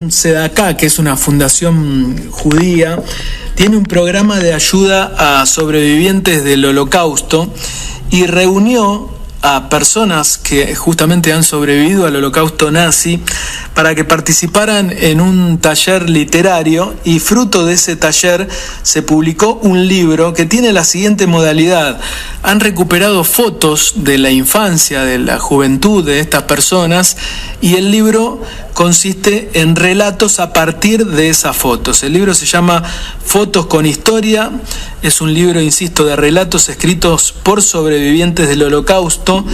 Tzedakah, que es una fundación judía, tiene un programa de ayuda a sobrevivientes del Holocausto y reunió a personas que justamente han sobrevivido al Holocausto nazi para que participaran en un taller literario, y fruto de ese taller se publicó un libro que tiene la siguiente modalidad. Han recuperado fotos de la infancia, de la juventud de estas personas, y el libro consiste en relatos a partir de esas fotos. El libro se llama Fotos con Historia, es un libro, insisto, de relatos escritos por sobrevivientes del Holocausto.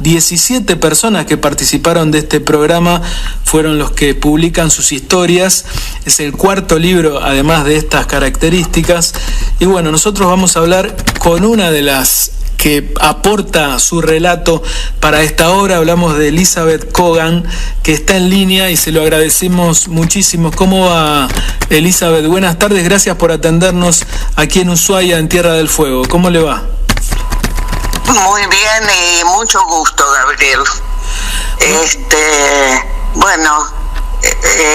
17 personas que participaron de este programa fueron los que publican sus historias. Es el cuarto libro, además de estas características. Y bueno, nosotros vamos a hablar con una de las que aporta su relato para esta obra. Hablamos de Elizabeth Kogan, que está en línea y se lo agradecemos muchísimo. ¿Cómo va, Elizabeth? Buenas tardes, gracias por atendernos aquí en Ushuaia, en Tierra del Fuego. ¿Cómo le va? Muy bien y mucho gusto, Gabriel.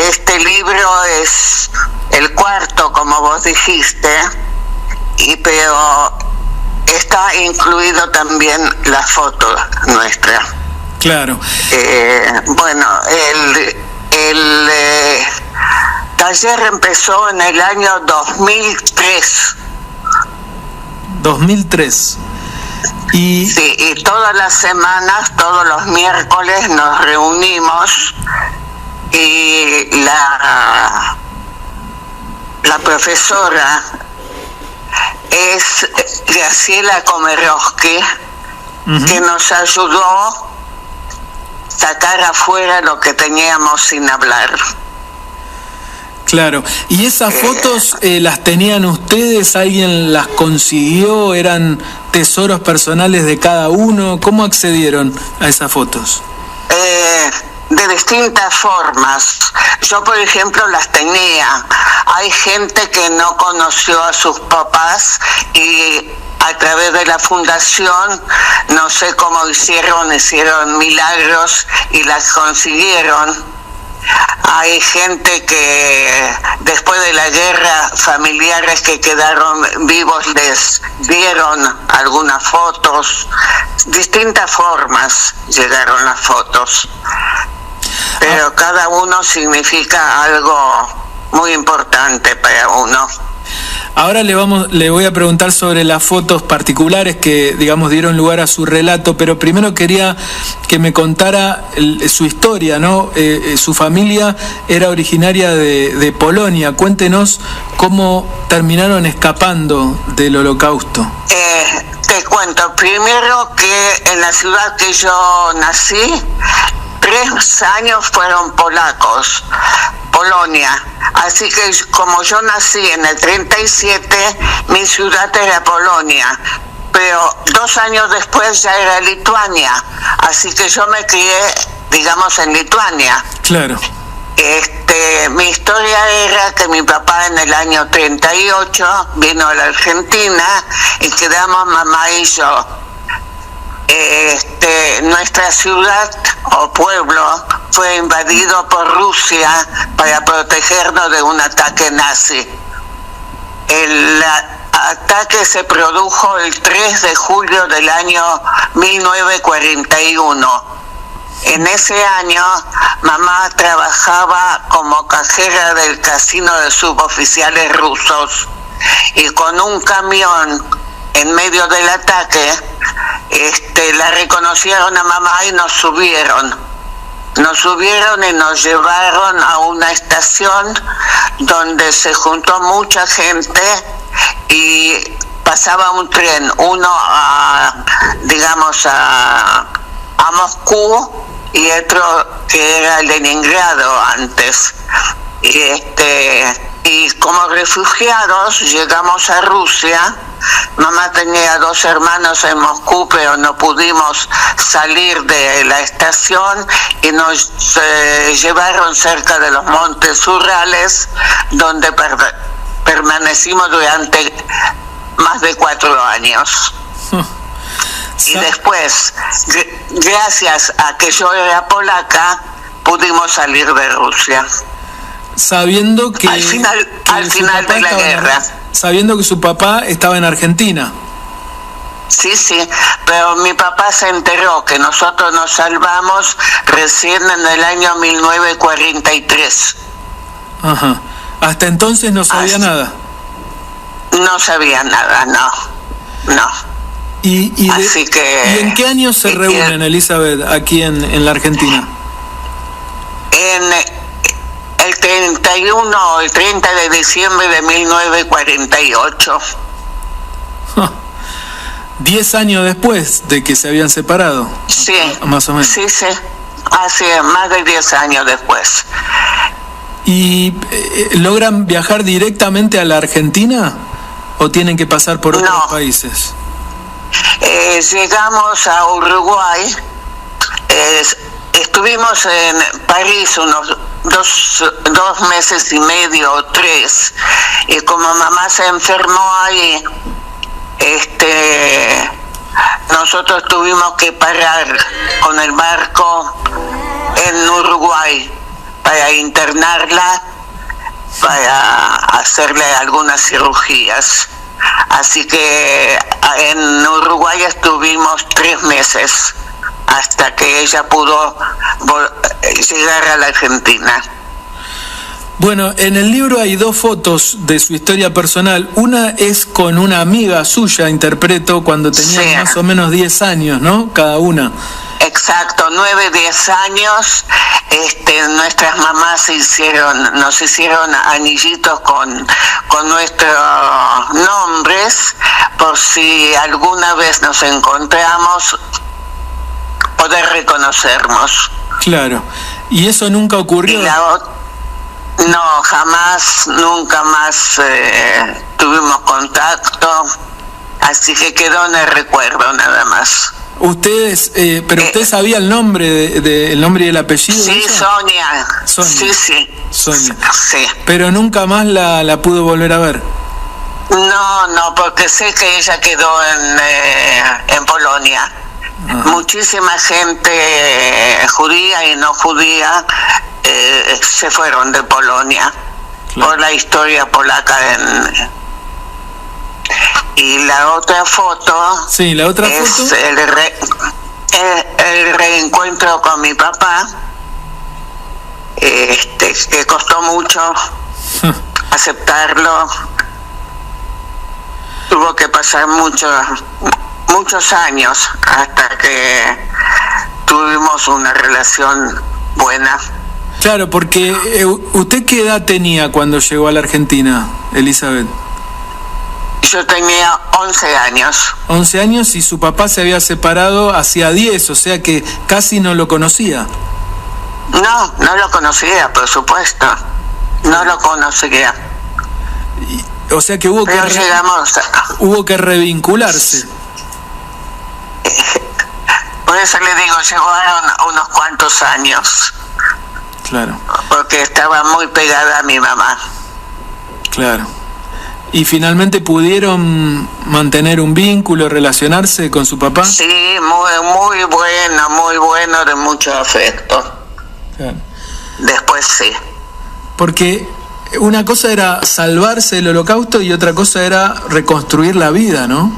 Este libro es el cuarto, como vos dijiste, pero está incluido también la foto nuestra. Claro. El taller empezó en el año 2003. 2003. Sí, y todas las semanas, todos los miércoles nos reunimos y la profesora es Graciela Komerovsky, que nos ayudó a sacar afuera lo que teníamos sin hablar. Claro, ¿y esas fotos las tenían ustedes? ¿Alguien las consiguió? ¿Eran tesoros personales de cada uno? ¿Cómo accedieron a esas fotos? De distintas formas. Yo, por ejemplo, las tenía. Hay gente que no conoció a sus papás y a través de la fundación, no sé cómo hicieron milagros y las consiguieron. Hay gente que después de la guerra, familiares que quedaron vivos les dieron algunas fotos. Distintas formas llegaron las fotos, pero cada uno significa algo muy importante para uno. Ahora le voy a preguntar sobre las fotos particulares que, digamos, dieron lugar a su relato, pero primero quería que me contara su historia, ¿no? Su familia era originaria de Polonia. Cuéntenos cómo terminaron escapando del Holocausto. Te cuento primero que en la ciudad que yo nací, 3 años fueron polacos, Polonia. Así que como yo nací en el 37, mi ciudad era Polonia, pero 2 años después ya era Lituania. Así que yo me crié, digamos, en Lituania. Claro. Mi historia era que mi papá en el año 38 vino a la Argentina y quedamos mamá y yo. Nuestra ciudad o pueblo fue invadido por Rusia para protegernos de un ataque nazi. El ataque se produjo el 3 de julio del año 1941. En ese año, mamá trabajaba como cajera del casino de suboficiales rusos y con un camión en medio del ataque, la reconocieron a mamá y nos subieron y nos llevaron a una estación donde se juntó mucha gente y pasaba un tren, uno a Moscú y otro que era Leningrado antes. Y como refugiados llegamos a Rusia. Mamá tenía 2 hermanos en Moscú, pero no pudimos salir de la estación y nos llevaron cerca de los Montes Urales, donde permanecimos durante más de 4 años. Y después, gracias a que yo era polaca, pudimos salir de Rusia. sabiendo que al final de la guerra. Sabiendo que su papá estaba en Argentina. Sí, pero mi papá se enteró que nosotros nos salvamos recién en el año 1943. Ajá. Hasta entonces no sabía nada. No sabía nada, no. Así que, ¿y en qué año se reúnen, Elizabeth, aquí en la Argentina? En el 31 o el 30 de diciembre de 1948. 10 años después de que se habían separado. Sí, más o menos. Sí, así es, más de 10 años después. ¿Y logran viajar directamente a la Argentina o tienen que pasar por otros países? Llegamos a Uruguay, estuvimos en París unos dos meses y medio o 3, y como mamá se enfermó ahí, nosotros tuvimos que parar con el barco en Uruguay para internarla, para hacerle algunas cirugías. Así que en Uruguay estuvimos 3 meses hasta que ella pudo llegar a la Argentina. Bueno, en el libro hay 2 fotos de su historia personal. Una es con una amiga suya, interpreto, cuando tenían más o menos 10 años, ¿no? Cada una. Exacto, 9, 10 años. Nuestras mamás nos hicieron anillitos con nuestros nombres, por si alguna vez nos encontramos, poder reconocernos. Claro. ¿Y eso nunca ocurrió? No, jamás, nunca más tuvimos contacto, así que quedó en el recuerdo nada más. Ustedes, pero usted sabía el nombre el nombre y el apellido. Sí, Sonia. Sí. Sonia. Sí. Pero nunca más la pudo volver a ver. No, porque sé que ella quedó en Polonia. Ajá. Muchísima gente judía y no judía se fueron de Polonia, claro, por la historia polaca. Y la otra foto, es el reencuentro con mi papá, que costó mucho aceptarlo. Tuvo que pasar muchos años hasta que tuvimos una relación buena. Claro, porque ¿usted qué edad tenía cuando llegó a la Argentina, Elizabeth? Yo tenía 11 años. 11 años y su papá se había separado hacía 10, o sea que casi no lo conocía. No lo conocía, por supuesto. No lo conocía. O sea que hubo que revincularse. Por eso le digo, llevaron unos cuantos años. Claro. Porque estaba muy pegada a mi mamá. Claro. ¿Y finalmente pudieron mantener un vínculo, relacionarse con su papá? Sí, muy bueno, de mucho afecto. Claro. Después sí. Porque una cosa era salvarse del Holocausto y otra cosa era reconstruir la vida, ¿no?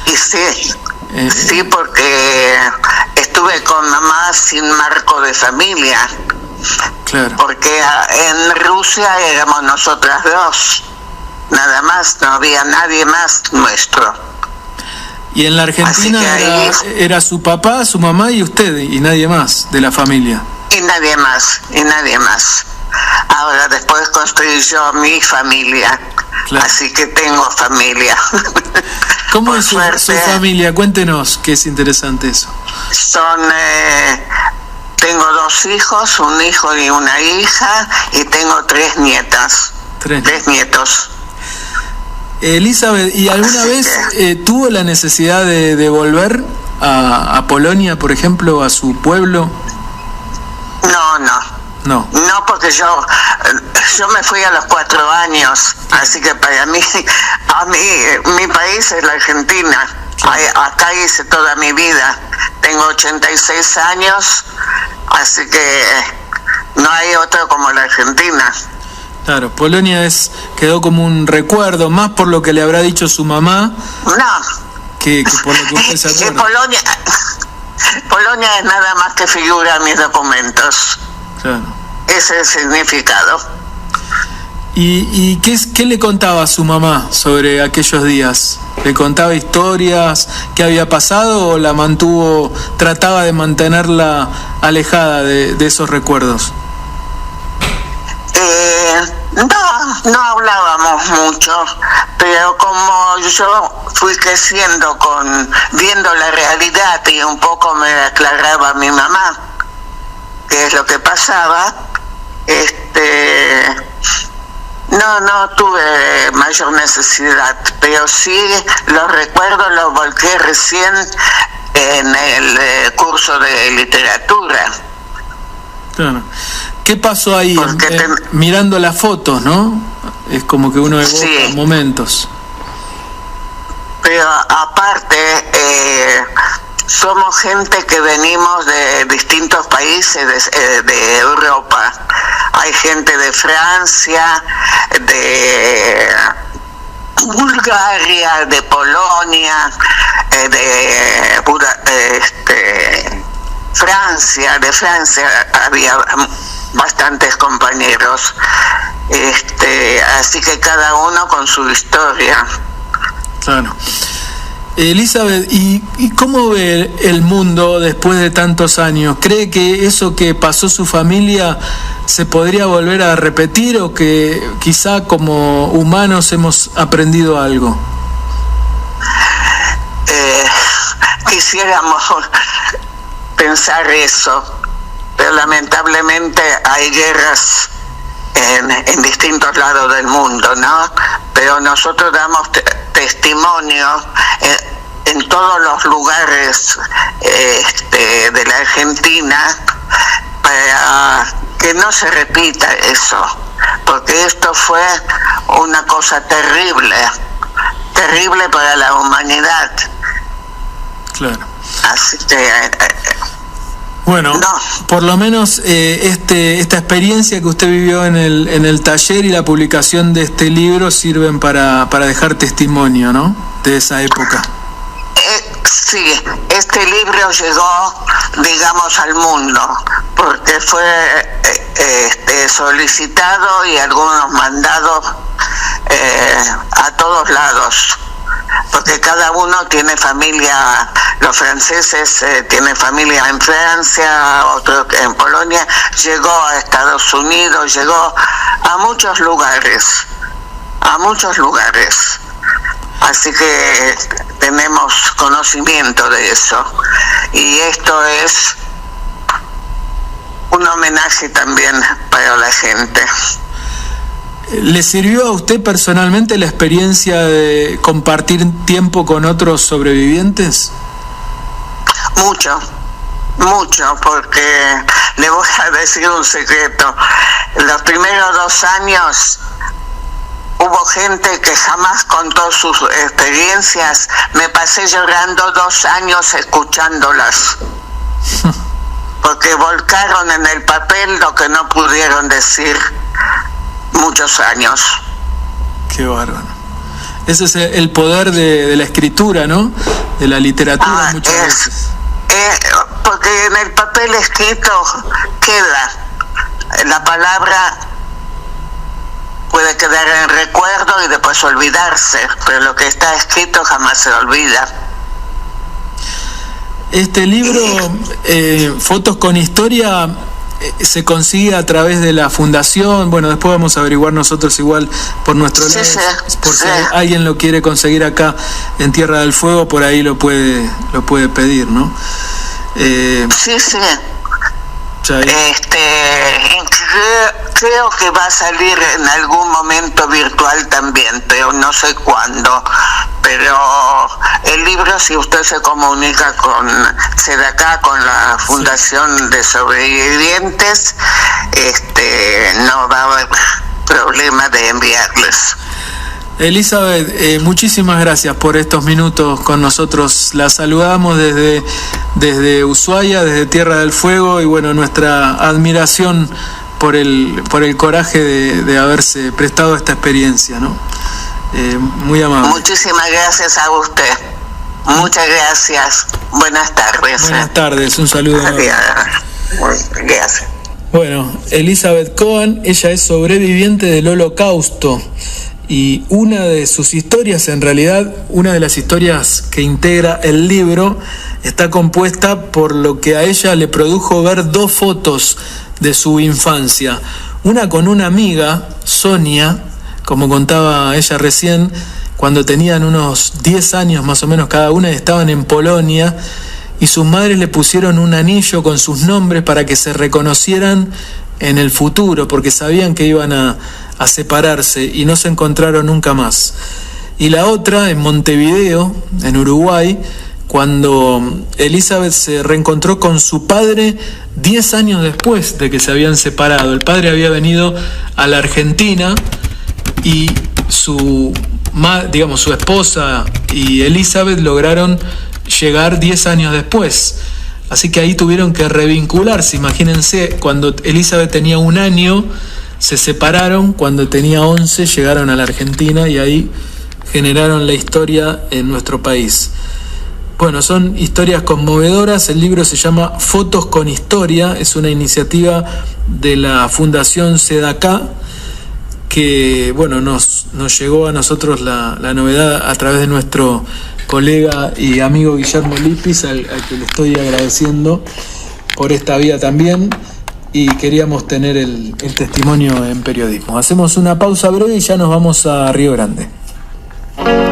Y sí, porque estuve con mamá sin marco de familia. Claro. Porque en Rusia éramos nosotras 2, nada más, no había nadie más nuestro. Y en la Argentina era su papá, su mamá y usted, y nadie más de la familia. Y nadie más. Ahora después construí yo mi familia, claro, así que tengo familia. ¿Cómo es su familia? Cuéntenos, que es interesante eso. Tengo 2 hijos, un hijo y una hija, y tengo 3 nietas. 3 nietos. Elizabeth, ¿y alguna vez tuvo la necesidad de volver a Polonia, por ejemplo, a su pueblo? No, porque yo me fui a los 4 años, así que para mí, mi país es la Argentina. Acá hice toda mi vida. Tengo 86 años, así que No hay otro como la Argentina. Claro, Polonia quedó como un recuerdo, más por lo que le habrá dicho su mamá, que por lo que usted se acuerda. Polonia es nada más que figura en mis documentos. Claro. Ese es el significado. ¿Y qué le contaba a su mamá sobre aquellos días? ¿Le contaba historias? ¿Qué había pasado o trataba de mantenerla alejada de esos recuerdos? No hablábamos mucho, pero como yo fui creciendo viendo la realidad y un poco me aclaraba mi mamá qué es lo que pasaba, no tuve mayor necesidad, pero sí los recuerdos los volqué recién en el curso de literatura. Claro. ¿Qué pasó ahí? Mirando las fotos, ¿no? Es como que uno evoca momentos. Pero aparte, somos gente que venimos de distintos países de Europa. Hay gente de Francia, de Bulgaria, de Polonia, de Francia había bastantes compañeros, así que cada uno con su historia. Claro. Elizabeth, ¿y cómo ve el mundo después de tantos años? ¿Cree que eso que pasó su familia se podría volver a repetir o que quizá como humanos hemos aprendido algo? Quisiéramos pensar eso, pero lamentablemente hay guerras en distintos lados del mundo, ¿no? Pero nosotros damos testimonio en todos los lugares de la Argentina para que no se repita eso, porque esto fue una cosa terrible para la humanidad. Claro. Así que bueno, por lo menos esta experiencia que usted vivió en el taller y la publicación de este libro sirven para dejar testimonio, ¿no? De esa época. Sí, este libro llegó, digamos, al mundo, porque fue solicitado y algunos mandados a todos lados, porque cada uno tiene familia. Los franceses tienen familia en Francia, otro en Polonia, llegó a Estados Unidos, llegó a muchos lugares. Así que tenemos conocimiento de eso. Y esto es un homenaje también para la gente. ¿Le sirvió a usted personalmente la experiencia de compartir tiempo con otros sobrevivientes? Mucho, porque le voy a decir un secreto. Los primeros 2 años hubo gente que jamás contó sus experiencias. Me pasé llorando 2 años escuchándolas, porque volcaron en el papel lo que no pudieron decir muchos años. Qué bárbaro. Ese es el poder de la escritura, ¿no? De la literatura muchas veces. Porque en el papel escrito queda. La palabra puede quedar en recuerdo y después olvidarse, pero lo que está escrito jamás se olvida. Este libro, Fotos con Historia, se consigue a través de la fundación. Bueno, después vamos a averiguar nosotros igual por nuestro lado, por si alguien lo quiere conseguir acá en Tierra del Fuego, por ahí lo puede pedir, ¿no? Sí. Creo que va a salir en algún momento virtual también, pero no sé cuándo. Pero el libro, si usted se comunica con SEDACA, con la Fundación de Sobrevivientes, no va a haber problema de enviarles. Elizabeth, muchísimas gracias por estos minutos con nosotros. La saludamos desde Ushuaia, desde Tierra del Fuego, y bueno, nuestra admiración por el coraje de haberse prestado a esta experiencia, ¿no? Muy amable. Muchísimas gracias a usted. Muchas gracias. Buenas tardes. Buenas tardes, un saludo. Gracias. Bueno, Elizabeth Cohen, ella es sobreviviente del Holocausto y una de sus historias, en realidad, una de las historias que integra el libro, está compuesta por lo que a ella le produjo ver 2 fotos de su infancia. Una con una amiga, Sonia, como contaba ella recién, cuando tenían unos 10 años más o menos cada una, estaban en Polonia y sus madres le pusieron un anillo con sus nombres para que se reconocieran en el futuro, porque sabían que iban a separarse y no se encontraron nunca más. Y la otra en Montevideo, en Uruguay, cuando Elizabeth se reencontró con su padre 10 años después de que se habían separado. El padre había venido a la Argentina y su esposa y Elizabeth lograron llegar 10 años después. Así que ahí tuvieron que revincularse. Imagínense, cuando Elizabeth tenía 1 año, se separaron, cuando tenía 11 llegaron a la Argentina y ahí generaron la historia en nuestro país. Bueno, son historias conmovedoras. El libro se llama Fotos con Historia, es una iniciativa de la Fundación Sedacá que, bueno, nos llegó a nosotros la novedad a través de nuestro colega y amigo Guillermo Lipis, al que le estoy agradeciendo por esta vía también, y queríamos tener el testimonio en periodismo. Hacemos una pausa breve y ya nos vamos a Río Grande.